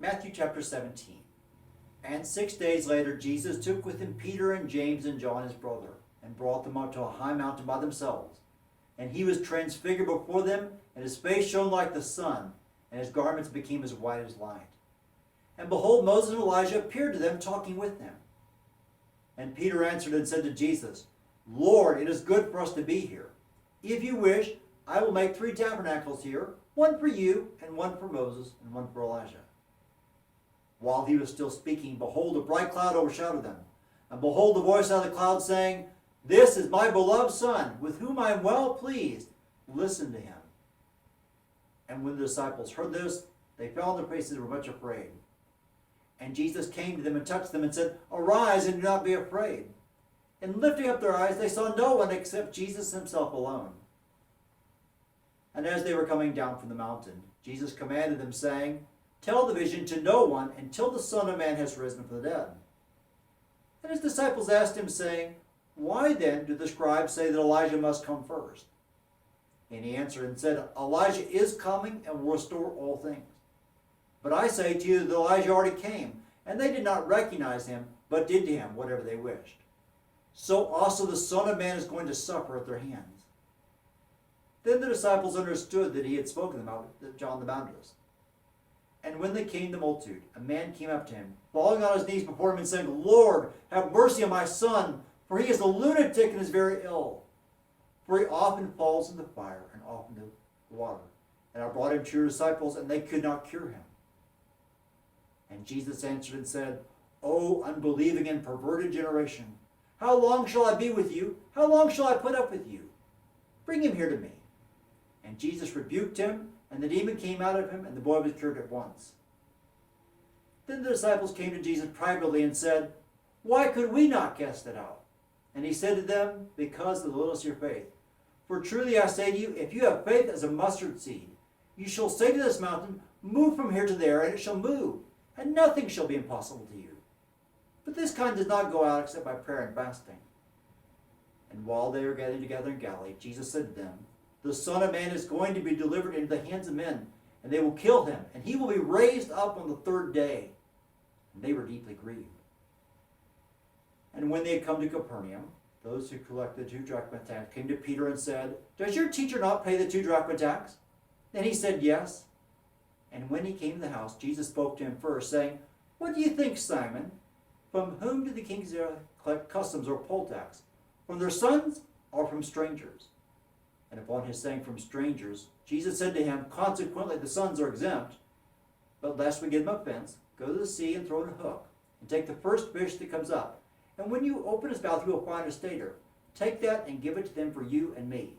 Matthew chapter 17. And 6 days later, Jesus took with him Peter and James and John his brother, and brought them up to a high mountain by themselves. And he was transfigured before them, and his face shone like the sun, and his garments became as white as light. And behold, Moses and Elijah appeared to them, talking with them. And Peter answered and said to Jesus, Lord, it is good for us to be here. If you wish, I will make 3 tabernacles here, one for you, and one for Moses, and one for Elijah. While he was still speaking, behold, a bright cloud overshadowed them. And behold, a voice out of the cloud saying, This is my beloved Son, with whom I am well pleased. Listen to him. And when the disciples heard this, they fell on their faces and were much afraid. And Jesus came to them and touched them and said, Arise and do not be afraid. And lifting up their eyes, they saw no one except Jesus himself alone. And as they were coming down from the mountain, Jesus commanded them, saying, Tell the vision to no one until the Son of Man has risen from the dead. And his disciples asked him, saying, Why then do the scribes say that Elijah must come first? And he answered and said, Elijah is coming and will restore all things. But I say to you that Elijah already came, and they did not recognize him, but did to him whatever they wished. So also the Son of Man is going to suffer at their hands. Then the disciples understood that he had spoken about John the Baptist. And when they came to the multitude, a man came up to him, falling on his knees before him and saying, Lord, have mercy on my son, for he is a lunatic and is very ill. For he often falls in the fire and often in the water. And I brought him to your disciples, and they could not cure him. And Jesus answered and said, O unbelieving and perverted generation, how long shall I be with you? How long shall I put up with you? Bring him here to me. And Jesus rebuked him, and the demon came out of him, and the boy was cured at once. Then the disciples came to Jesus privately and said, Why could we not cast it out? And he said to them, Because of the littleness of your faith. For truly I say to you, if you have faith as a mustard seed, you shall say to this mountain, Move from here to there, and it shall move, and nothing shall be impossible to you. But this kind does not go out except by prayer and fasting. And while they were gathering together in Galilee, Jesus said to them, The Son of Man is going to be delivered into the hands of men, and they will kill him, and he will be raised up on the 3rd day. And they were deeply grieved. And when they had come to Capernaum, those who collected the 2 drachma tax came to Peter and said, Does your teacher not pay the 2 drachma tax? And he said, Yes. And when he came to the house, Jesus spoke to him first, saying, What do you think, Simon? From whom do the kings collect customs or poll tax? From their sons or from strangers? And upon his saying from strangers, Jesus said to him, Consequently the sons are exempt. But lest we give them offense, go to the sea and throw in a hook, and take the first fish that comes up. And when you open his mouth, you will find a stater. Take that and give it to them for you and me.